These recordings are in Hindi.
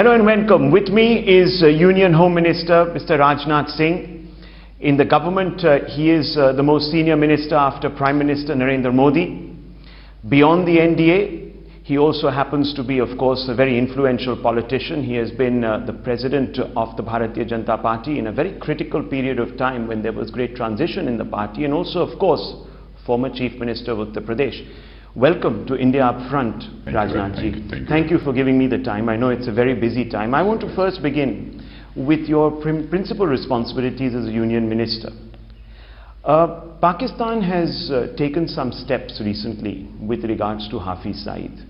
Hello and welcome. With me is Union Home Minister Mr. Rajnath Singh. In the government, he is the most senior minister after Prime Minister Narendra Modi. Beyond the NDA, he also happens to be, of course, a very influential politician. He has been the president of the Bharatiya Janata Party in a very critical period of time when there was great transition in the party, and also, of course, former Chief Minister of Uttar Pradesh. Welcome to India Upfront, Rajnath ji. Thank you for giving me the time. I know it's a very busy time. I want to first begin with your principal responsibilities as a Union Minister. Pakistan has taken some steps recently with regards to Hafiz Saeed.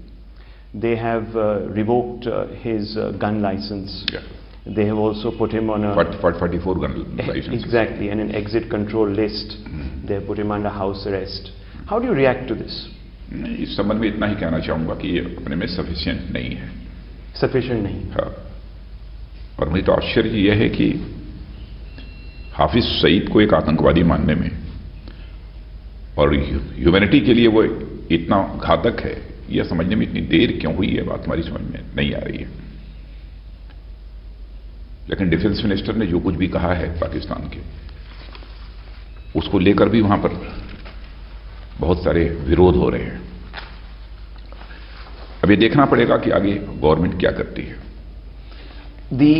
They have revoked his gun license. Yeah. They have also put him on a 44 gun license. Exactly, and an exit control list. They have put him under house arrest. How do you react to this? इस संबंध में इतना ही कहना चाहूँगा कि ये अपने में सफिशिएंट नहीं है। सफिशिएंट नहीं। हाँ। और मुझे तो आश्चर्य यह है कि हाफिज सईद को एक आतंकवादी मानने में और ह्यूमैनिटी के लिए वो इतना घातक है, यह समझने में इतनी देर क्यों हुई है, बात हमारी समझ में नहीं आ रही है। लेकिन डिफेंस मिनिस्टर ने जो कुछ भी कहा है पाकिस्तान के, उसको लेकर भी वहां पर बहुत सारे विरोध हो रहे हैं। अब ये देखना पड़ेगा कि आगे गवर्नमेंट क्या करती है। The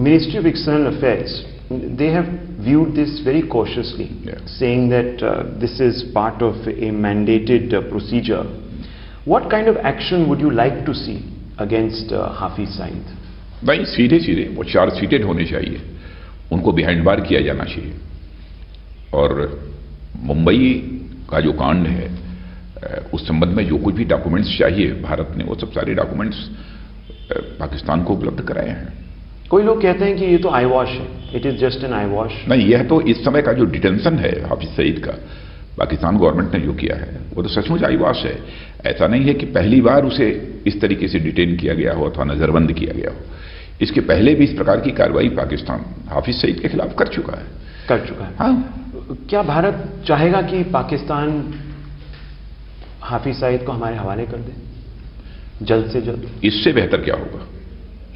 Ministry of External Affairs, they have viewed this very cautiously, saying that this is part of a mandated procedure. What kind of action would you like to see against Hafiz Saeed? भाई सीधे सीधे वो चार्जशीटेड होने चाहिए, उनको बिहाइंड बार किया जाना चाहिए। और मुंबई का जो कांड है, उस संबंध में जो कुछ भी डॉक्यूमेंट्स चाहिए भारत ने, वो सब सारे डॉक्यूमेंट्स पाकिस्तान को उपलब्ध कराए हैं। कोई लोग कहते हैं कि ये तो आई वॉश है, it is just an I wash. नहीं, यह तो इस समय का जो डिटेंशन है हाफिज सईद का, पाकिस्तान गवर्नमेंट ने जो किया है वो तो सचमुच आई वॉश है। ऐसा नहीं है कि पहली बार उसे इस तरीके से डिटेन किया गया हो अथवा नजरबंद किया गया हो। इसके पहले भी इस प्रकार की कार्रवाई पाकिस्तान हाफिज सईद के खिलाफ कर चुका है। हाँ। क्या भारत चाहेगा कि पाकिस्तान हाफिज सईद को हमारे हवाले कर दे जल्द से जल्द? इससे बेहतर क्या होगा,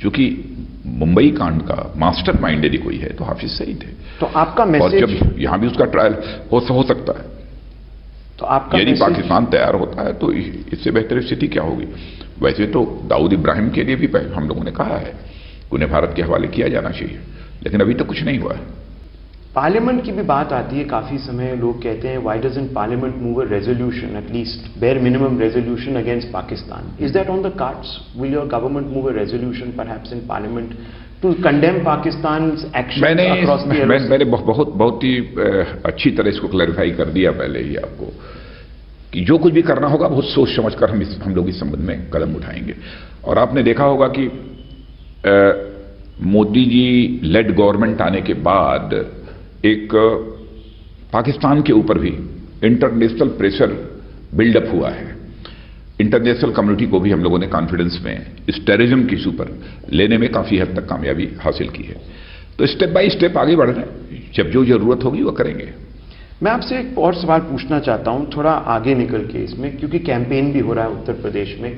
क्योंकि मुंबई कांड का मास्टर माइंड यदि कोई है तो हाफिज सईद है। तो आपका मैसेज, और जब यहां भी उसका ट्रायल हो सकता है, तो आपका यदि पाकिस्तान तैयार होता है तो इससे बेहतर स्थिति क्या होगी। वैसे तो दाऊद इब्राहिम के लिए भी हम लोगों ने कहा है कि उन्हें भारत के हवाले किया जाना चाहिए, लेकिन अभी तक कुछ नहीं हुआ है। पार्लियामेंट की भी बात आती है काफी समय, लोग कहते हैं why doesn't parliament move a resolution, at least bare minimum resolution against Pakistan? Is that on the cards? Will your government move a resolution perhaps in parliament to condemn Pakistan's action across the arrows? मैंने बहुत ही अच्छी तरह इसको क्लैरिफाई कर दिया पहले ही आपको कि जो कुछ भी करना होगा बहुत सोच समझ कर हम लोग इस संबंध में कदम उठाएंगे। और आपने देखा होगा कि मोदी जी लेड गवर्नमेंट आने के बाद एक पाकिस्तान के ऊपर भी इंटरनेशनल प्रेशर बिल्डअप हुआ है। इंटरनेशनल कम्युनिटी को भी हम लोगों ने कॉन्फिडेंस में इस टेररिज्म की इशू पर लेने में काफी हद तक कामयाबी हासिल की है। तो स्टेप बाय स्टेप आगे बढ़ रहे हैं, जब जो जरूरत होगी वो करेंगे। मैं आपसे एक और सवाल पूछना चाहता हूं, थोड़ा आगे निकल के इसमें, क्योंकि कैंपेन भी हो रहा है उत्तर प्रदेश में।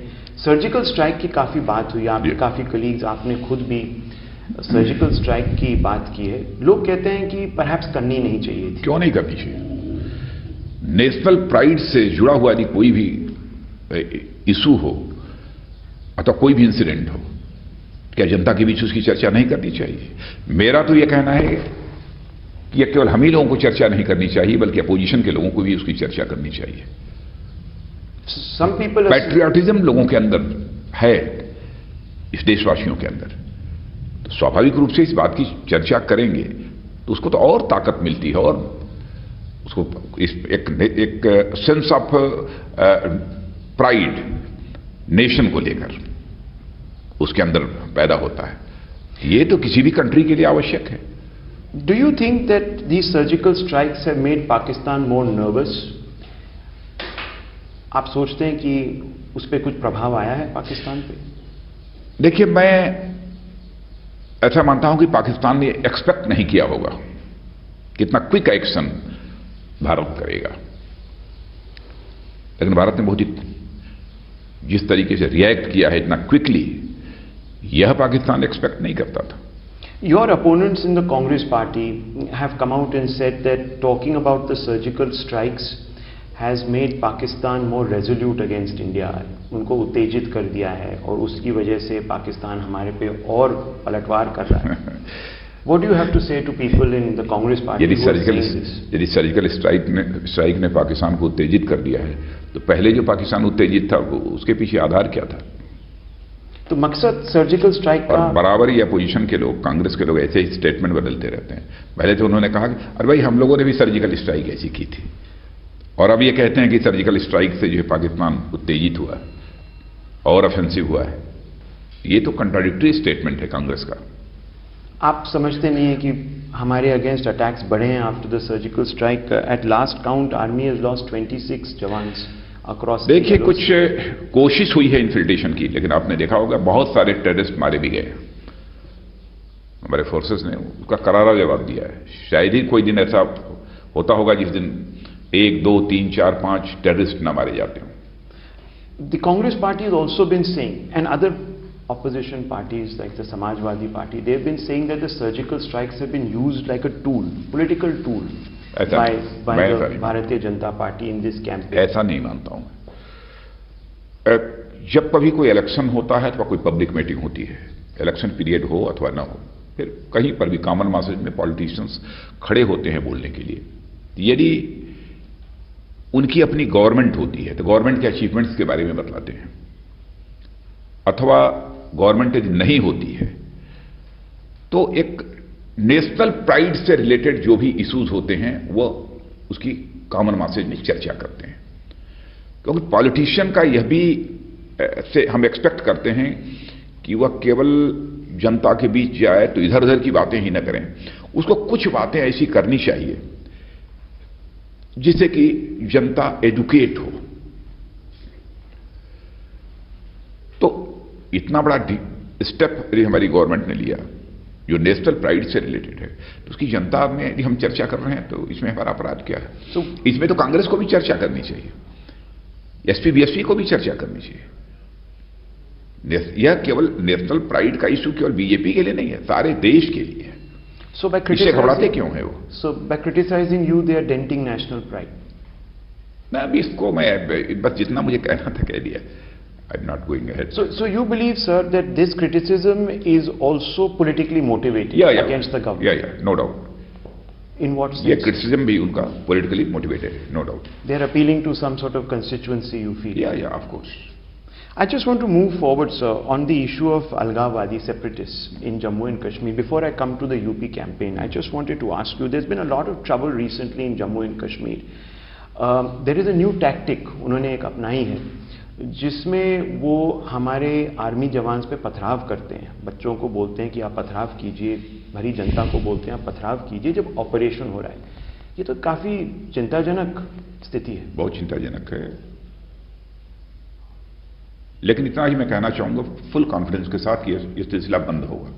सर्जिकल स्ट्राइक की काफी बात हुई, आपके काफी कलीग्स, आपने खुद भी सर्जिकल स्ट्राइक की बात की है। लोग कहते हैं कि परहैप्स करनी नहीं चाहिए थी। क्यों नहीं करनी चाहिए? नेशनल प्राइड से जुड़ा हुआ यदि कोई भी इशू हो अथवा कोई भी इंसिडेंट हो, क्या जनता के बीच उसकी चर्चा नहीं करनी चाहिए? मेरा तो यह कहना है कि यह केवल हम ही लोगों को चर्चा नहीं करनी चाहिए, बल्कि अपोजिशन के लोगों को भी उसकी चर्चा करनी चाहिए। Some people पैट्रियाटिज्म लोगों के अंदर है, इस देशवासियों के अंदर, तो स्वाभाविक रूप से इस बात की चर्चा करेंगे तो उसको तो और ताकत मिलती है, और उसको एक सेंस ऑफ प्राइड नेशन को लेकर उसके अंदर पैदा होता है। ये तो किसी भी कंट्री के लिए आवश्यक है। Do you think that these surgical strikes have made Pakistan more nervous? आप सोचते हैं कि उस पर कुछ प्रभाव आया है पाकिस्तान पे? देखिए, मैं ऐसा मानता हूं कि पाकिस्तान ने एक्सपेक्ट नहीं किया होगा कि इतना क्विक एक्शन भारत करेगा, लेकिन भारत ने बहुत ही जिस तरीके से रिएक्ट किया है इतना क्विकली, यह पाकिस्तान एक्सपेक्ट नहीं करता था। Your opponents in the Congress party have come out and said that talking about the surgical strikes has made Pakistan more resolute against India. उनको उत्तेजित कर दिया है और उसकी वजह से पाकिस्तान हमारे पे और पलटवार कर रहा है। What do you have to say to people in the Congress party who are saying this? यदि सर्जिकल स्ट्राइक ने पाकिस्तान को उत्तेजित कर दिया है, तो पहले जो पाकिस्तान उत्तेजित था उसके पीछे आधार क्या था? तो मकसद सर्जिकल स्ट्राइक का, और बराबर ही अपोजिशन के लोग, कांग्रेस के लोग ऐसे ही स्टेटमेंट बदलते रहते हैं। पहले तो उन्होंने कहा कि अरे भाई हम लोगों ने भी सर्जिकल स्ट्राइक ऐसी की थी, और अब ये कहते हैं कि सर्जिकल स्ट्राइक से जो है पाकिस्तान उत्तेजित हुआ और ऑफेंसिव हुआ है। ये तो कंट्राडिक्टरी स्टेटमेंट है कांग्रेस का। आप समझते नहीं है कि हमारे अगेंस्ट अटैक्स बढ़े हैं after the surgical strike? At last count army has lost 26 jawans across. देखिए, कुछ कोशिश हुई है इन्फिल्ट्रेशन की, लेकिन आपने देखा होगा बहुत सारे टेररिस्ट मारे भी गए। हमारे फोर्सेस ने उसका करारा जवाब दिया है। शायद ही कोई दिन ऐसा होता होगा जिस दिन 1, 2, 3, 4, 5 टेररिस्ट न मारे जाते हों। The Congress party has also been saying, and other opposition parties like the Samajwadi Party, they've been saying that the surgical strikes have been used like a tool, political tool, by the Bharatiya Janata Party in this campaign. ऐसा नहीं मानता हूं। जब कभी कोई इलेक्शन होता है तो कोई पब्लिक मीटिंग होती है, इलेक्शन पीरियड हो अथवा ना हो, फिर कहीं पर भी कॉमन मैसेज में पॉलिटिशियंस खड़े होते हैं बोलने के लिए। यदि उनकी अपनी गवर्नमेंट होती है तो गवर्नमेंट के अचीवमेंट्स के बारे में बतलाते हैं, अथवा गवर्नमेंट यदि नहीं होती है तो एक नेशनल प्राइड से रिलेटेड जो भी इश्यूज होते हैं वो उसकी कॉमन मैसेज में चर्चा करते हैं। क्योंकि पॉलिटिशियन का यह भी से हम एक्सपेक्ट करते हैं कि वह केवल जनता के बीच जाए तो इधर उधर की बातें ही न करें, उसको कुछ बातें ऐसी करनी चाहिए जिससे कि जनता एजुकेट हो। तो इतना बड़ा स्टेप यदि हमारी गवर्नमेंट ने लिया जो नेशनल प्राइड से रिलेटेड है, तो उसकी जनता में यदि हम चर्चा कर रहे हैं तो इसमें हमारा अपराध क्या है? इसमें तो कांग्रेस को भी चर्चा करनी चाहिए, एसपी बीएसपी को भी चर्चा करनी चाहिए। यह केवल नेशनल प्राइड का इश्यू केवल बीजेपी के लिए नहीं है, सारे देश के लिए है। So by इससे घबराते क्यों है वो? So by criticizing you, they are denting national pride. मैं अभी इसको मैं बस जितना मुझे कहना था कह दिया। I'm not going ahead. So you believe, sir, that this criticism is also politically motivated against the government? Yeah, no doubt. In what sense? ये criticism भी उनका politically motivated, no doubt. They are appealing to some sort of constituency, you feel? Yeah, of course. I just want to move forward, sir, on the issue of Algawadi separatists in Jammu and Kashmir. Before I come to the UP campaign, I just wanted to ask you, there's been a lot of trouble recently in Jammu and Kashmir. There is a new tactic उन्होंने एक अपनाई है जिसमें वो हमारे आर्मी जवान्स पे पथराव करते हैं। बच्चों को बोलते हैं कि आप पथराव कीजिए, भरी जनता को बोलते हैं आप पथराव कीजिए जब ऑपरेशन हो रहा है। ये तो काफी चिंताजनक स्थिति है। बहुत चिंताजनक है, लेकिन इतना ही मैं कहना चाहूंगा फुल कॉन्फिडेंस के साथ कि ये सिलसिला बंद होगा।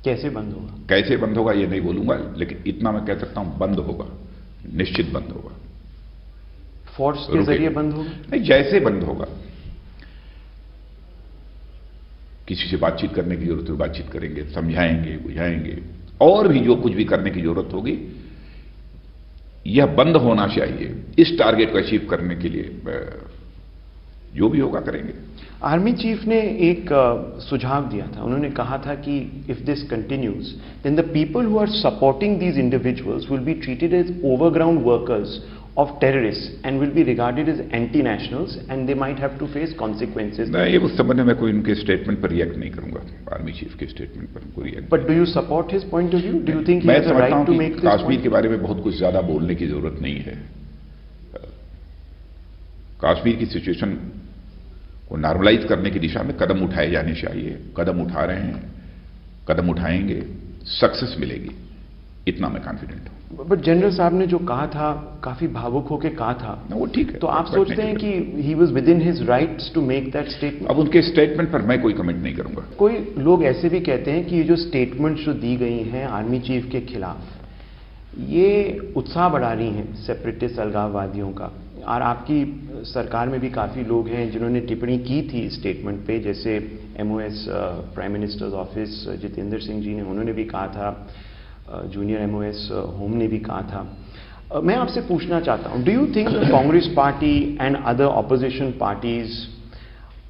कैसे बंद होगा? कैसे बंद होगा ये नहीं बोलूंगा, लेकिन इतना मैं कह सकता हूं बंद होगा, निश्चित बंद होगा। फोर्स के जरिए बंद होगा? नहीं, जैसे बंद होगा, किसी से बातचीत करने की जरूरत हो बातचीत करेंगे, समझाएंगे, बुझाएंगे, और भी जो कुछ भी करने की जरूरत होगी यह बंद होना चाहिए। इस टारगेट को अचीव करने के लिए जो भी होगा करेंगे। आर्मी चीफ ने एक सुझाव दिया था, उन्होंने कहा था कि if this continues then the people who are supporting these individuals will be treated as overground workers of terrorists and will be regarded as anti-nationals and they might have to face consequences. नहीं, ये उस संबंध में मैं कोई उनके स्टेटमेंट पर रिएक्ट नहीं करूंगा, आर्मी चीफ के स्टेटमेंट पर कोई react. But do you support his point of view? Do you think he has a right to make this point? Kashmir के बारे में बहुत कुछ ज्यादा बोलने की जरूरत नहीं है। कश्मीर की सिचुएशन को नॉर्मलाइज करने की दिशा में कदम उठाए जाने चाहिए, कदम उठा रहे हैं, कदम उठाएंगे, सक्सेस मिलेगी, इतना मैं कॉन्फिडेंट हूं। बट जनरल साहब ने जो कहा था काफी भावुक होकर कहा था, वो ठीक है। तो आप सोचते हैं कि he was within his rights to make that statement? अब उनके स्टेटमेंट पर मैं कोई कमेंट नहीं करूंगा। कोई लोग ऐसे भी कहते हैं कि ये जो स्टेटमेंट्स जो दी गई हैं आर्मी चीफ के खिलाफ, ये उत्साह बढ़ा रही हैं सेपरेटिस्ट अलगाववादियों का। और आपकी सरकार में भी काफ़ी लोग हैं जिन्होंने टिप्पणी की थी स्टेटमेंट पे, जैसे MOS prime minister's office Jitendra Singh ji ने, उन्होंने भी कहा था, जूनियर एमओएस होम ने भी कहा था। मैं आपसे पूछना चाहता हूँ, do you think the Congress party and other opposition parties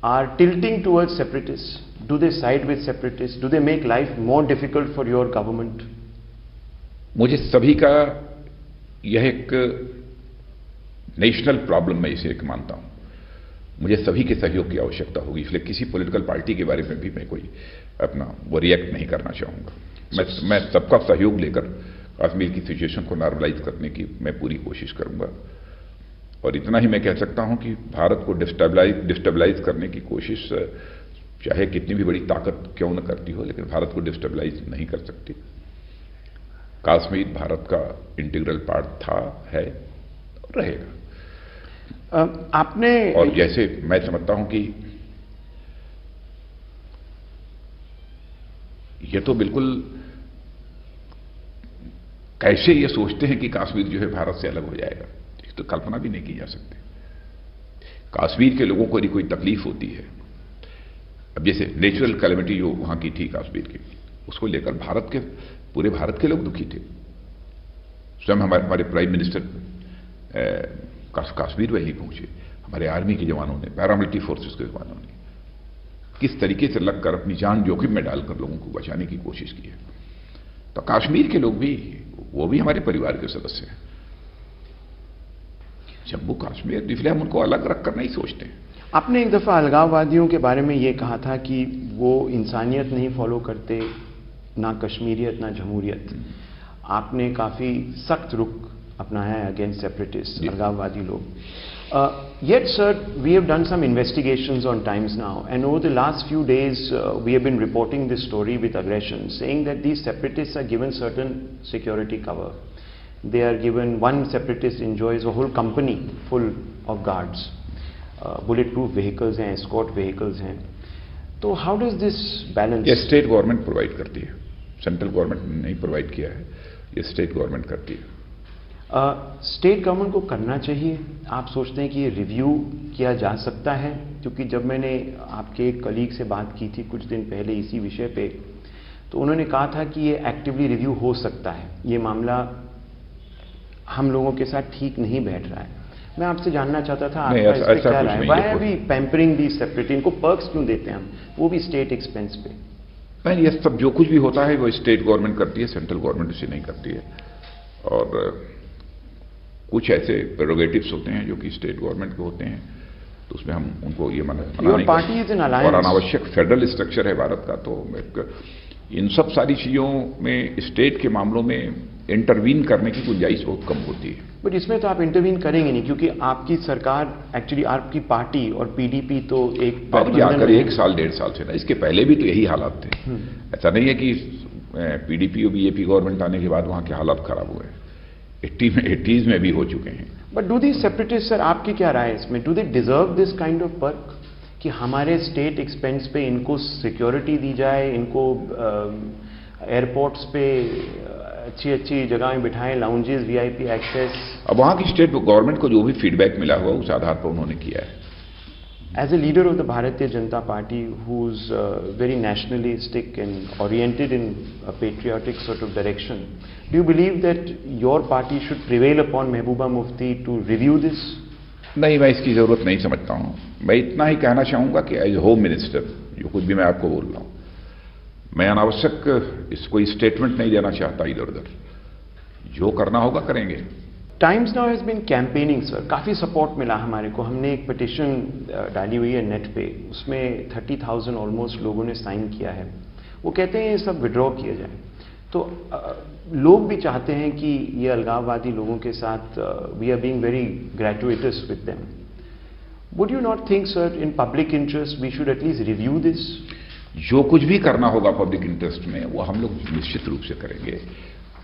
are tilting towards separatists? Do they side with separatists? Do they make life more difficult for your government? मुझे सभी का यह एक नेशनल प्रॉब्लम मैं इसे एक मानता हूं। मुझे सभी के सहयोग की आवश्यकता होगी, इसलिए किसी पॉलिटिकल पार्टी के बारे में भी मैं कोई अपना वो रिएक्ट नहीं करना चाहूंगा। मैं सबका सहयोग लेकर कश्मीर की सिचुएशन को नॉर्मलाइज करने की मैं पूरी कोशिश करूंगा। और इतना ही मैं कह सकता हूं कि भारत को डिस्टेबलाइज करने की कोशिश चाहे कितनी भी बड़ी ताकत क्यों न करती हो, लेकिन भारत को डिस्टेबलाइज नहीं कर सकती। कश्मीर भारत का इंटीग्रल पार्ट था, है और रहेगा। आपने और जैसे मैं समझता हूं कि ये तो बिल्कुल कैसे ये सोचते हैं कि कश्मीर जो है भारत से अलग हो जाएगा, तो कल्पना भी नहीं की जा सकती। कश्मीर के लोगों को यदि कोई तकलीफ होती है, अब जैसे नेचुरल कैलेमिटी जो वहां की थी कश्मीर की, उसको लेकर पूरे भारत के लोग दुखी थे। स्वयं हमारे प्राइम मिनिस्टर कश्मीर वही पहुंचे, हमारे आर्मी के जवानों ने, पैरामिलिट्री फोर्सेस के जवानों ने किस तरीके से लगकर अपनी जान जोखिम में डालकर लोगों को बचाने की कोशिश की है। तो कश्मीर के लोग भी, वो भी हमारे परिवार के सदस्य हैं। जम्मू कश्मीर, इसलिए हम उनको अलग रखकर नहीं सोचते। आपने एक दफा अलगाववादियों के बारे में ये कहा था कि वो इंसानियत नहीं फॉलो करते, ना कश्मीरियत ना जमहूरियत। आपने काफी सख्त रुख अपनाया है अगेंस्ट सेपरेटिस्ट, अलगाववादी लोग। Yet, sir, we have done some investigations on Times Now, and over the last few days, we have been reporting this story with aggression, saying that these separatists are given certain security cover. They are given, one separatist enjoys a whole company full of guards, bulletproof vehicles हैं, escort vehicles हैं। तो how does this balance? ये स्टेट गवर्नमेंट प्रोवाइड करती है, सेंट्रल गवर्नमेंट ने नहीं प्रोवाइड किया है, ये स्टेट गवर्नमेंट करती है। स्टेट गवर्नमेंट को करना चाहिए। आप सोचते हैं कि ये रिव्यू किया जा सकता है? क्योंकि जब मैंने आपके एक कलीग से बात की थी कुछ दिन पहले इसी विषय पे, तो उन्होंने कहा था कि ये एक्टिवली रिव्यू हो सकता है, ये मामला हम लोगों के साथ ठीक नहीं बैठ रहा है। मैं आपसे जानना चाहता था आपका इस पे क्या राय है? Why are we pampering the separate, इनको पर्क्स क्यों देते हैं हम, वो भी स्टेट एक्सपेंस पे? नहीं, ये सब जो कुछ भी होता है वो स्टेट गवर्नमेंट करती है, सेंट्रल गवर्नमेंट इसे नहीं करती है। और कुछ ऐसे प्रेरोगेटिव्स होते हैं जो कि स्टेट गवर्नमेंट के होते हैं, तो उसमें हम उनको ये मना नहीं करते। और अनावश्यक फेडरल स्ट्रक्चर है भारत का, तो इन सब सारी चीजों में स्टेट के मामलों में इंटरवीन करने की गुंजाइश बहुत कम होती है। बट इसमें तो आप इंटरवीन करेंगे नहीं, क्योंकि आपकी सरकार, एक्चुअली आपकी पार्टी और पीडीपी तो एक अब जाकर 1 साल 1.5 साल से ना, इसके पहले भी तो यही हालात थे। ऐसा नहीं है कि पीडीपी और बीजेपी गवर्नमेंट आने के बाद वहां के हालात खराब हुए, 80s में भी हो चुके हैं। But do the separatist, sir आपकी क्या राय है इसमें? Do they deserve this kind of work कि हमारे स्टेट एक्सपेंस पे इनको सिक्योरिटी दी जाए, इनको एयरपोर्ट्स पे अच्छी अच्छी जगह में बिठाएं, लाउंजेस, वीआईपी एक्सेस? अब वहां की स्टेट गवर्नमेंट को जो भी फीडबैक मिला हुआ उस आधार पर उन्होंने किया है। As a leader of the Bharatiya Janata Party, who's very nationalistic and oriented in a patriotic sort of direction, do you believe that your party should prevail upon Mehbooba Mufti to review this? नहीं, मैं इसकी जरूरत नहीं समझता हूं। मैं इतना ही कहना चाहूंगा कि एज होम मिनिस्टर, जो कुछ भी मैं आपको बोल रहा हूं, मैं अनावश्यक इस कोई स्टेटमेंट नहीं देना चाहता इधर उधर। जो करना होगा करेंगे। Times Now has been campaigning sir, काफ़ी सपोर्ट मिला हमारे को। हमने एक पिटिशन डाली हुई है नेट पे, उसमें 30,000 ऑलमोस्ट लोगों ने साइन किया है। वो कहते हैं ये सब विड्रॉ किया जाए। तो लोग भी चाहते हैं कि ये अलगाववादी लोगों के साथ we are being very gratuitous with them. Would you not think sir in public interest we should at least review this? जो कुछ भी करना होगा पब्लिक इंटरेस्ट में वो हम लोग निश्चित रूप से करेंगे।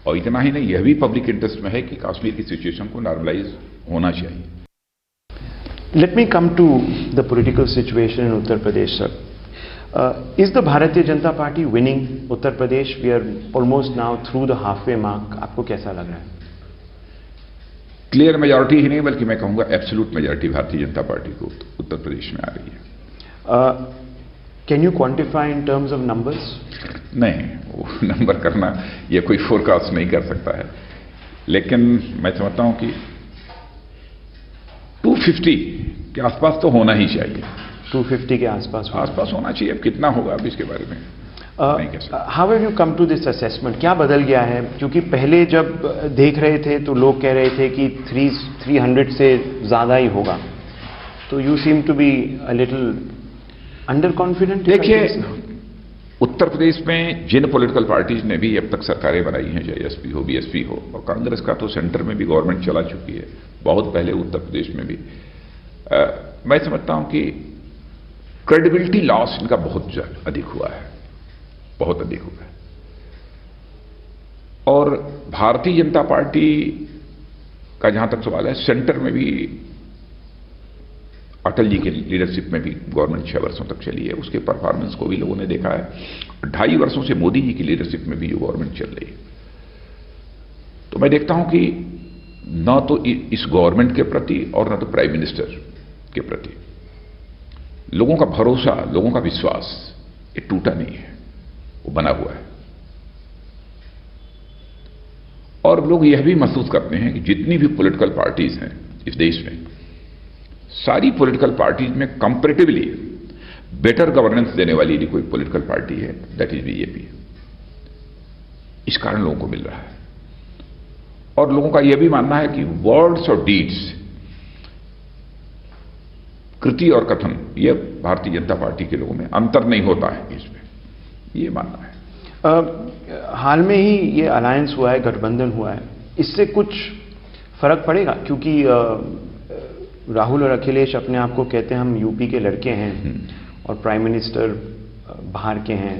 और इतना ही नहीं, यह भी पब्लिक इंटरेस्ट में है कि कश्मीर की सिचुएशन को नॉर्मलाइज होना चाहिए। Let me come to the political situation in Uttar Pradesh sir. Is the Bharatiya Janata Party winning Uttar Pradesh? We are almost now through the halfway mark. आपको कैसा लग रहा है? क्लियर मेजॉरिटी ही नहीं बल्कि मैं कहूंगा एब्सोल्यूट मेजॉरिटी भारतीय जनता पार्टी को उत्तर प्रदेश में आ रही है। Can you quantify in terms of numbers? नहीं, वो नंबर करना ये कोई फोरकास्ट नहीं कर सकता है, लेकिन मैं समझता हूं कि 250 के आसपास तो होना ही चाहिए। 250 के आसपास होना चाहिए। अब कितना होगा अब इसके बारे में नहीं कह सकता। How have you come to this assessment? क्या बदल गया है? क्योंकि पहले जब देख रहे थे तो लोग कह रहे थे कि 300 से ज्यादा ही होगा, तो you seem to be a little under confident. देखिए, उत्तर प्रदेश में जिन पॉलिटिकल पार्टीज ने भी अब तक सरकारें बनाई हैं, चाहे एसपी हो, बीएसपी हो, और कांग्रेस का तो सेंटर में भी गवर्नमेंट चला चुकी है बहुत पहले, उत्तर प्रदेश में भी मैं समझता हूं कि क्रेडिबिलिटी लॉस इनका बहुत अधिक हुआ है, बहुत अधिक हुआ है। और भारतीय जनता पार्टी का जहां तक सवाल है, सेंटर में भी अटल जी के लीडरशिप में भी गवर्नमेंट 6 वर्षों तक चली है, उसके परफॉर्मेंस को भी लोगों ने देखा है। 2.5 वर्षों से मोदी जी की लीडरशिप में भी जो गवर्नमेंट चल रही है, तो मैं देखता हूं कि न तो इस गवर्नमेंट के प्रति और न तो प्राइम मिनिस्टर के प्रति लोगों का भरोसा, लोगों का विश्वास ये टूटा नहीं है, वो बना हुआ है। और लोग यह भी महसूस करते हैं कि जितनी भी पॉलिटिकल पार्टीज हैं इस देश में, सारी पॉलिटिकल पार्टीज में कंपैरेटिवली बेटर गवर्नेंस देने वाली यदि कोई पॉलिटिकल पार्टी है, दैट इज बीजेपी। इस कारण लोगों को मिल रहा है। और लोगों का यह भी मानना है कि वर्ड्स और डीड्स, कृति और कथन, यह भारतीय जनता पार्टी के लोगों में अंतर नहीं होता है, इसमें यह मानना है। हाल में ही ये अलायंस हुआ है, गठबंधन हुआ है, इससे कुछ फर्क पड़ेगा? क्योंकि राहुल और अखिलेश अपने आप को कहते हैं हम यूपी के लड़के हैं और प्राइम मिनिस्टर बाहर के हैं।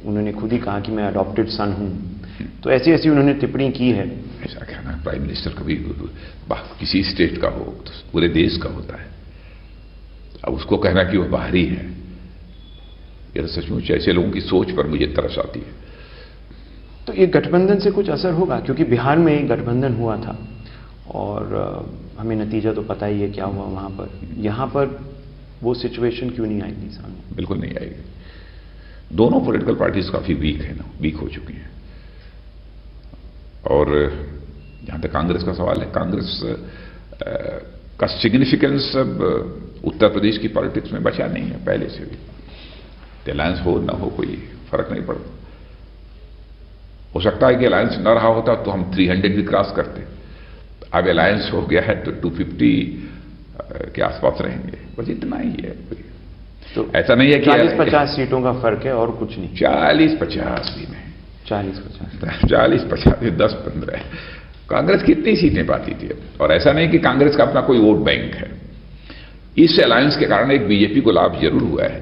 उन्होंने खुद ही कहा कि मैं अडॉप्टेड सन हूं, तो ऐसी उन्होंने टिप्पणी की है। ऐसा कहना, प्राइम मिनिस्टर कभी किसी स्टेट का हो तो पूरे देश का होता है। अब उसको कहना कि वह बाहरी है, यह तो सचमुच ऐसे लोगों की सोच पर मुझे तरस आती है। तो ये गठबंधन से कुछ असर होगा? क्योंकि बिहार में एक गठबंधन हुआ था और हमें नतीजा तो पता ही है क्या हुआ वहां पर। यहां पर वो सिचुएशन क्यों नहीं आएगी सामने? बिल्कुल नहीं आएगी। दोनों पॉलिटिकल पार्टीज काफी वीक है ना, वीक हो चुकी हैं। और जहां तक कांग्रेस का सवाल है, कांग्रेस का सिग्निफिकेंस अब उत्तर प्रदेश की पॉलिटिक्स में बचा नहीं है पहले से भी। अलायंस हो ना हो कोई फर्क नहीं पड़ता। हो सकता है कि अलायंस न रहा होता तो हम 300 भी क्रॉस करते। अब अलायंस हो गया है तो 250 के आसपास रहेंगे, बस इतना ही है। तो ऐसा नहीं है कि 40-50 सीटों का फर्क है और कुछ नहीं। 40-50 भी नहीं, 40-50 10-15 कांग्रेस कितनी सीटें पाती थी। और ऐसा नहीं कि कांग्रेस का अपना कोई वोट बैंक है। इस अलायंस के कारण एक बीजेपी को लाभ जरूर हुआ है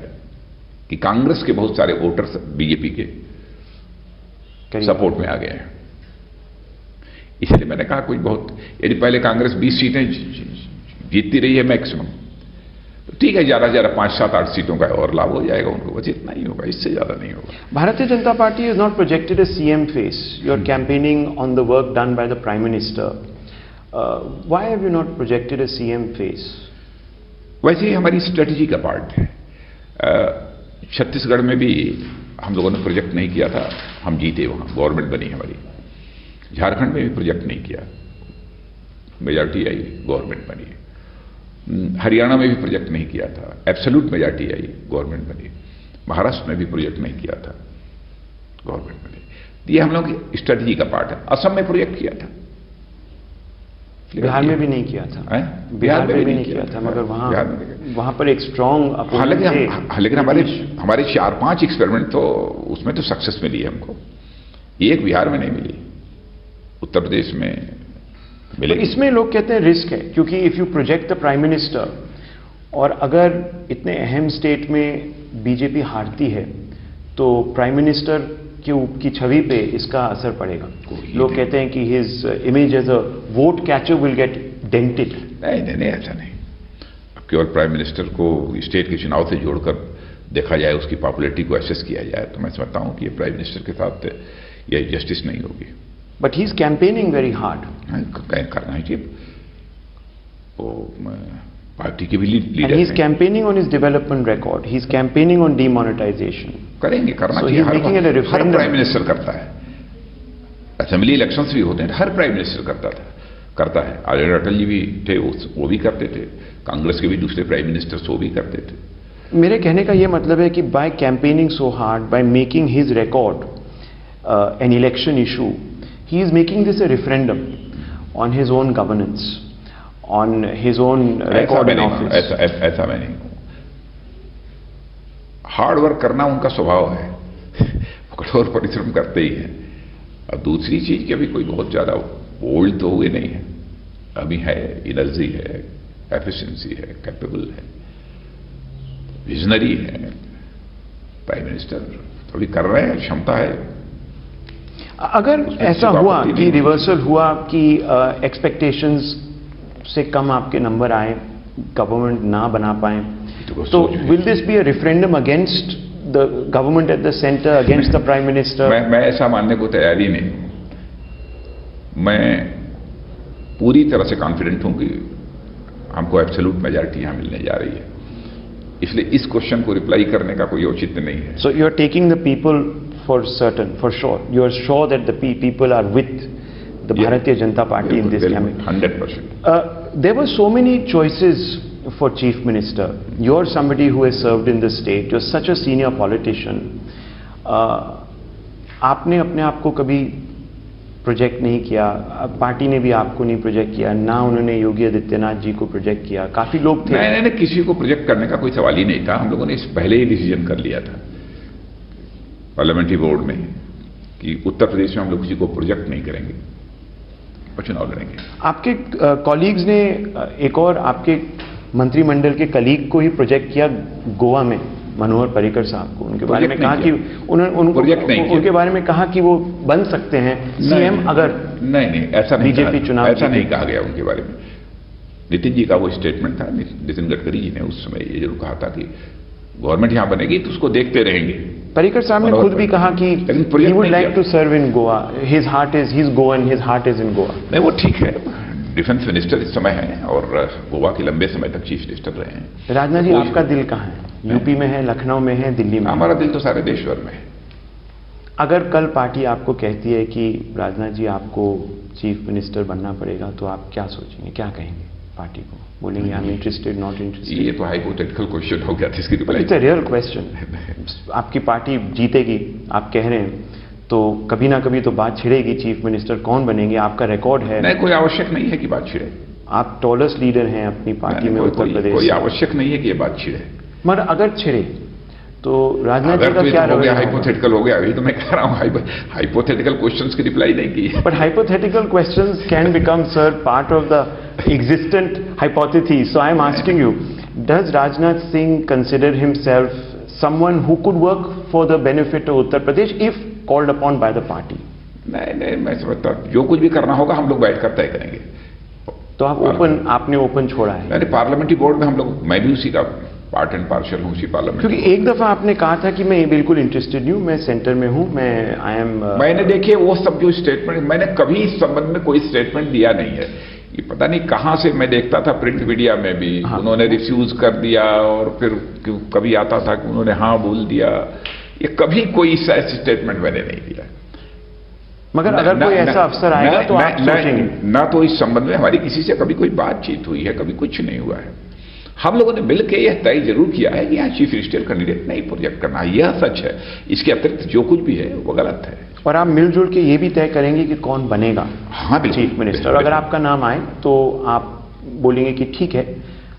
कि कांग्रेस के बहुत सारे वोटर्स बीजेपी के सपोर्ट में आ गए हैं। इसलिए मैंने कहा कोई बहुत, यदि पहले कांग्रेस 20 सीटें जीतती रही है मैक्सिमम, तो ठीक है, ज्यादा ज्यादा 5-7-8 सीटों का और लाभ हो जाएगा उनको, बस इतना ही होगा, इससे ज्यादा नहीं होगा। Bharatiya Janata Party is not projected a CM face. You are campaigning on the work done by the prime minister. Why have you not projected a CM face? वैसे ही हमारी स्ट्रेटेजी का पार्ट है। छत्तीसगढ़ में भी हम लोगों ने प्रोजेक्ट नहीं किया था, हम जीते, वहां गवर्नमेंट बनी हमारी। झारखंड में भी प्रोजेक्ट नहीं किया, मेजॉरिटी आई, गवर्नमेंट बनी। हरियाणा में भी प्रोजेक्ट नहीं किया था, एब्सोल्यूट मेजॉरिटी आई, गवर्नमेंट बनी। महाराष्ट्र में भी प्रोजेक्ट नहीं किया था, गवर्नमेंट बनी। ये हम लोग की स्ट्रेटजी का पार्ट है। असम में प्रोजेक्ट किया था, बिहार में भी नहीं किया था। बिहार में भी नहीं किया था, मगर वहां पर एक स्ट्रांग हालांकि हमारे 4-5 एक्सपेरिमेंट तो उसमें तो सक्सेस मिली है हमको। एक बिहार में नहीं मिली, उत्तर प्रदेश में मिले। तो इसमें लोग कहते हैं रिस्क है, क्योंकि if you project the prime minister और अगर इतने अहम स्टेट में बीजेपी हारती है तो प्राइम मिनिस्टर की छवि पे इसका असर पड़ेगा। लोग कहते हैं कि his image as a vote catcher will get dented. नहीं, ऐसा नहीं। अब केवल प्राइम मिनिस्टर को स्टेट के चुनाव से जोड़कर देखा जाए, उसकी पॉपुलैरिटी को एसेस किया जाए, तो मैं समझता हूं कि ये प्राइम मिनिस्टर के साथ यह जस्टिस नहीं होगी। But he is campaigning very hard. करना ही चाहिए। वो पार्टी के भी And लीडर he's हैं। campaigning on his development record. He's campaigning on demonetization. करेंगे, करना So चाहिए। he's making it a her referendum. Prime minister करता है। असेंबली इलेक्शंस भी होते हैं, हर प्राइम मिनिस्टर करता है। आचार्य अटल जी भी थे, वो भी करते थे। कांग्रेस के भी दूसरे प्राइम मिनिस्टर्स वो भी करते थे। मेरे कहने का ये मतलब है कि by campaigning so hard, by making his record an election issue, he is making this a referendum on his own governance, on his own record in office. ऐसा मैं नहीं हूं। हार्ड वर्क करना उनका स्वभाव है, कठोर परिश्रम करते ही हैं। और दूसरी चीज कि अभी कोई बहुत ज्यादा ओल्ड तो हुए नहीं है, अभी है, एनर्जी है, एफिशिएंसी है, कैपेबल है, विजनरी है। प्राइम मिनिस्टर अभी कर रहे हैं, क्षमता है। अगर ऐसा हुआ कि रिवर्सल हुआ कि एक्सपेक्टेशंस से कम आपके नंबर आए, गवर्नमेंट ना बना पाए, तो will this be a referendum against the government at the centre, against the prime minister? मैं ऐसा मानने को तैयार ही नहीं हूं। मैं पूरी तरह से कॉन्फिडेंट हूं कि हमको एब्सोल्यूट मेजॉरिटी यहां मिलने जा रही है, इसलिए इस क्वेश्चन को रिप्लाई करने का कोई औचित्य नहीं है। So you are taking the people for certain, for sure, you are sure that the people are with the Bharatiya Janata Party in this campaign? 100%. There were so many choices for chief minister. You're somebody who has served in the state. You're such a senior politician. आपने अपने आप को कभी प्रोजेक्ट नहीं किया, पार्टी ने भी आपको नहीं प्रोजेक्ट किया, ना उन्होंने योगी आदित्यनाथ जी को प्रोजेक्ट किया। काफी लोग थे। नहीं, किसी को प्रोजेक्ट करने का कोई सवाल ही नहीं था। हम लोगों ने इस पहले ही डिसीजन कर लिया था पार्लियामेंट्री बोर्ड में कि उत्तर प्रदेश में हम लोग किसी को प्रोजेक्ट नहीं करेंगे और चुनाव लड़ेंगे। आपके कॉलीग्स ने एक और आपके मंत्रिमंडल के कलीग को ही प्रोजेक्ट किया गोवा में, मनोहर पर्रिकर साहब को। उनके बारे में कहा कि उनके बारे में कहा कि वो बन सकते हैं सीएम अगर नहीं ऐसा नहीं, बीजेपी चुनाव ऐसा नहीं कहा गया उनके बारे में। नितिन जी का वो स्टेटमेंट था, नितिन गडकरी जी ने उस समय ये जरूर कहा था कि गवर्नमेंट यहां बनेगी तो उसको देखते रहेंगे। पर्रिकर साहब ने खुद भी कहा कि he would like to serve in Goa. His heart is, he's Goan, his heart is in Goa. नहीं, वो ठीक है, डिफेंस मिनिस्टर इस समय है और गोवा के लंबे समय तक चीफ मिनिस्टर रहे हैं। राजनाथ जी, आपका दिल कहाँ है? यूपी में है, लखनऊ में है, दिल्ली में? हमारा दिल तो सारे देश भर में है। अगर कल पार्टी आपको कहती है कि राजनाथ जी आपको चीफ मिनिस्टर बनना पड़ेगा, तो आप क्या सोचेंगे, क्या कहेंगे पार्टी को? बोलेंगे I am interested, not interested? ये तो हाइपोथेटिकल क्वेश्चन हो गया, इसकी reply it's a real question. आपकी पार्टी जीतेगी, आप कह रहे हैं, तो कभी ना कभी तो बात छिड़ेगी, चीफ मिनिस्टर कौन बनेंगे? आपका रिकॉर्ड है। नहीं, कोई आवश्यक नहीं है कि बात छिड़े। आप टॉलेस्ट लीडर हैं अपनी पार्टी में उत्तर प्रदेश। कोई आवश्यक नहीं है कि ये बात छिड़े, मगर अगर छिड़े तो राजनाथ जी का क्या रवैया? हाइपोथेटिकल हो गया, अभी तो मैं कह रहा हूं हाइपोथेटिकल क्वेश्चंस की रिप्लाई नहीं की। But hypothetical questions can become, sir, part of the existent hypothesis. So I am asking you, does Rajnath Singh consider himself someone who could work for the benefit of Uttar Pradesh if called upon by the party? नहीं, मैं समझता जो कुछ भी करना होगा हम लोग बैठ कर तय करेंगे। तो आपने ओपन छोड़ा है? मैंने पार्लियामेंट्री बोर्ड में हम लोग, मैं भी उसी का पार्ट एंड पार्शल हूँ उसी पार्लियामेंट। क्योंकि एक दफा आपने कहा था कि मैं बिल्कुल इंटरेस्टेड नहीं हूँ, मैं सेंटर में हूँ, मैं आई एम मैंने देखिए वो सब जो स्टेटमेंट, मैंने कभी इस संबंध में कोई स्टेटमेंट दिया नहीं है। ये पता नहीं कहां से मैं देखता था प्रिंट मीडिया में भी, उन्होंने रिफ्यूज कर दिया और फिर कभी आता था कि उन्होंने हाँ बोल दिया। ये कभी कोई ऐसा स्टेटमेंट मैंने नहीं दिया। मगर अगर कोई ऐसा अफसर आएगा तो आप सोचेंगे? ना तो इस संबंध में हमारी किसी से कभी कोई बातचीत हुई है, कभी कुछ नहीं हुआ है। हम लोगों ने मिलकर यह तय जरूर किया है कि यहाँ चीफ मिनिस्टर कैंडिडेट नहीं प्रोजेक्ट करना, यह सच है। इसके अतिरिक्त जो कुछ भी है वो गलत है। और आप मिलजुल के ये भी तय करेंगे कि कौन बनेगा चीफ मिनिस्टर? अगर आपका नाम आए तो आप बोलेंगे कि ठीक है,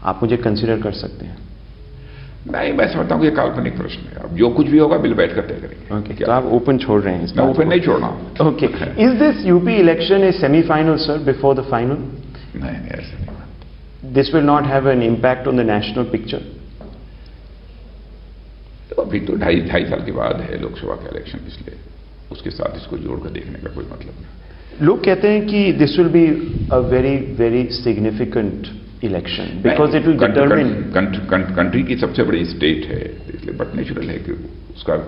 आप मुझे कंसिडर कर सकते हैं? नहीं, मैं समझता हूँ कि काल्पनिक प्रश्न है। अब जो कुछ भी होगा बिल बैठ कर तय करेंगे। ओके, तो आप ओपन छोड़ रहे हैं? मैं ओपन नहीं छोड़ना। Okay, is this UP election A semifinal, sir, before the final? नहीं, ऐसा नहीं। This will not have an impact on the national picture? तो अभी तो ढाई साल के बाद है लोकसभा का इलेक्शन, इसलिए उसके साथ इसको जोड़कर देखने का कोई मतलब नहीं। लोग कहते हैं कि this will be a very very significant election because it will determine country की सबसे बड़ी स्टेट है, इसलिए बट नेचुरल है कि उसका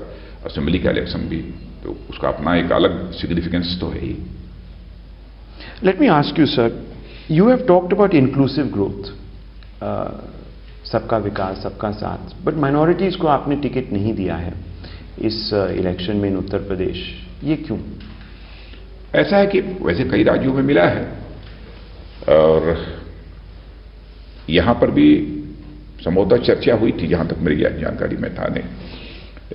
असेंबली का इलेक्शन भी तो उसका अपना एक अलग सिग्निफिकेंस तो है ही। Let me ask you, sir, You have talked about inclusive growth, सबका विकास, सबका साथ, बट माइनॉरिटीज को आपने टिकट नहीं दिया है इस इलेक्शन में इन उत्तर प्रदेश, ये क्यों? ऐसा है कि वैसे कई राज्यों में मिला है और यहां पर भी संभवतः चर्चा हुई थी, जहां तक मेरी जानकारी में था नहीं,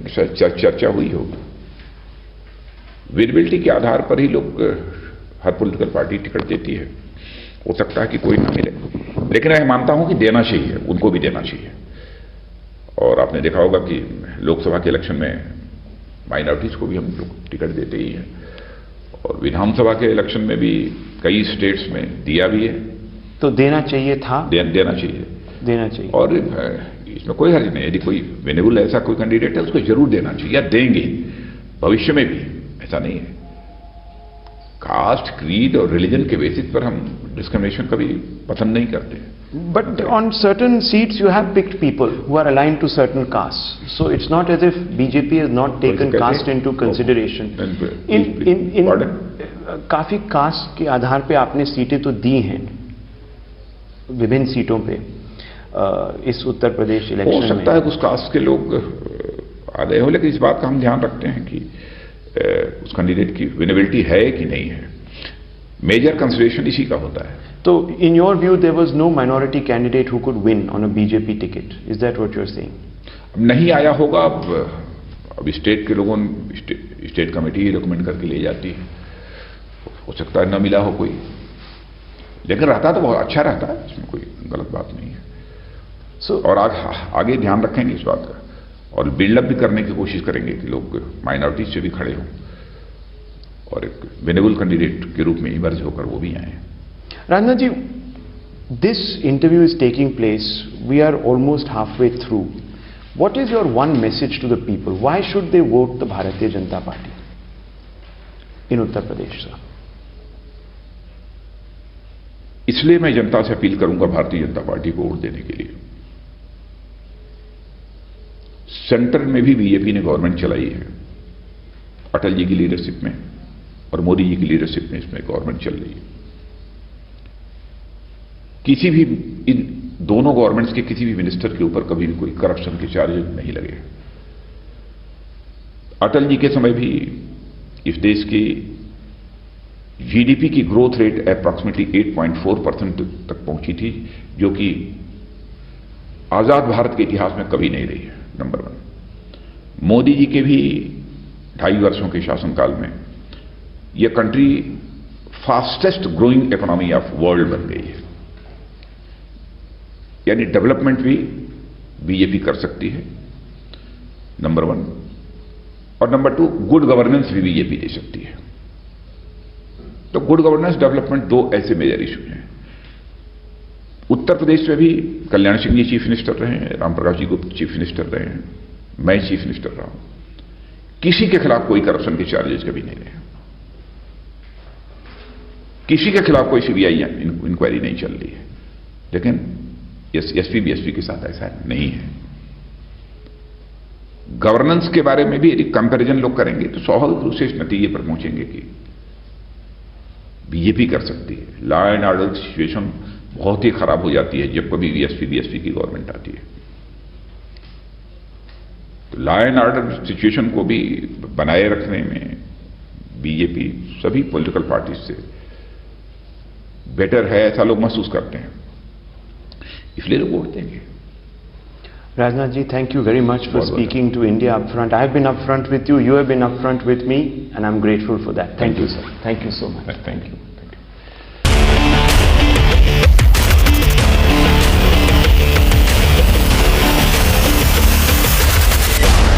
चर्चा हुई होगी। विजिबिलिटी के आधार पर ही लोग, हर पॉलिटिकल पार्टी टिकट देती है, हो सकता है कि कोई ना मिले, लेकिन मैं मानता हूं कि देना चाहिए, उनको भी देना चाहिए। और आपने देखा होगा कि लोकसभा के इलेक्शन में माइनॉरिटीज को भी हम लोग टिकट देते ही हैं, और विधानसभा के इलेक्शन में भी कई स्टेट्स में दिया भी है। तो देना चाहिए था, देना चाहिए, देना चाहिए। और इसमें कोई हर्ज नहीं, यदि कोई विनेबल ऐसा कोई कैंडिडेट है उसको जरूर देना चाहिए, या देंगे भविष्य में भी, ऐसा नहीं है। कास्ट, क्रीड और रिलीजन के बेसिस पर हम डिस्क्रिमिनेशन कभी पसंद नहीं करते। But on certain seats you have picked people who are aligned to certain castes. So it's not as if BJP has not taken caste into consideration. in काफी कास्ट के आधार पे आपने सीटें तो दी हैं विभिन्न सीटों पे इस उत्तर प्रदेश इलेक्शन में। हो सकता है उस कास्ट के लोग आ गए हो, लेकिन इस बात का हम ध्यान रखते हैं कि उस कैंडिडेट की विनेबिलिटी है कि नहीं है। मेजर कंसिडरेशन इसी का होता है। तो in your view there was no minority candidate who could win on a BJP ticket, is that what you are saying? नहीं आया होगा, अब स्टेट के लोगों, स्टेट कमेटी रिकमेंड करके ले जाती है, हो सकता है न मिला हो कोई, लेकिन रहता तो बहुत अच्छा रहता है, इसमें कोई गलत बात नहीं है। और आगे ध्यान रखेंगे इस बात का, और बिल्डअप भी करने की कोशिश करेंगे कि लोग माइनॉरिटीज से भी खड़े हों और एक विनेबल कैंडिडेट के रूप में इमर्ज होकर वो भी आए। Rajnath ji, this interview is taking place, we are almost halfway through. What is your one message to the people? Why should they vote the Bharatiya Janata Party in Uttar Pradesh, sir? इसलिए मैं जनता से अपील करूंगा भारतीय जनता पार्टी को वोट देने के लिए। सेंटर में भी बीजेपी ने गवर्नमेंट चलाई है, अटल जी की लीडरशिप में और मोदी जी की लीडरशिप में इसमें गवर्नमेंट चल रही है। किसी भी इन दोनों गवर्नमेंट्स के किसी भी मिनिस्टर के ऊपर कभी भी कोई करप्शन के चार्जेस नहीं लगे। अटल जी के समय भी इस देश की जीडीपी की ग्रोथ रेट अप्रॉक्सीमेटली 8.4% तक पहुंची थी, जो कि आजाद भारत के इतिहास में कभी नहीं रही है, नंबर 1। मोदी जी के भी 2.5 वर्षों के शासनकाल में यह country fastest growing economy of world बन गई है। यानी डेवलपमेंट भी बीजेपी कर सकती है, नंबर 1, और नंबर 2 गुड गवर्नेंस भी बीजेपी दे सकती है। तो गुड गवर्नेंस, डेवलपमेंट, दो ऐसे मेजर इशू हैं। उत्तर प्रदेश में भी कल्याण सिंह जी चीफ मिनिस्टर रहे हैं, राम प्रकाश जी गुप्ता चीफ मिनिस्टर रहे हैं, मैं चीफ मिनिस्टर रहा हूं। किसी के खिलाफ कोई करप्शन के चार्जेस कभी नहीं रहे, किसी के खिलाफ कोई सीबीआई इंक्वायरी नहीं चल रही है। लेकिन एसपी बीएसपी के साथ ऐसा नहीं है। गवर्नेंस के बारे में भी यदि कंपैरिजन लोग करेंगे तो स्वाभाविक रूप से इस नतीजे पर पहुंचेंगे कि बीजेपी कर सकती है। लॉ एंड ऑर्डर की सिचुएशन बहुत ही खराब हो जाती है जब कभी एसपी बीएसपी की गवर्नमेंट आती है। तो लॉ एंड ऑर्डर सिचुएशन को भी बनाए रखने में बीजेपी सभी पॉलिटिकल पार्टी से बेटर है, ऐसा लोग महसूस करते हैं, इसलिए लोग वोट देंगे। Rajnath ji, thank you very much for speaking to India Upfront. I have been upfront with you, you have been upfront with me, and I'm grateful for that. Thank you, sir. Thank you so much. Thank you.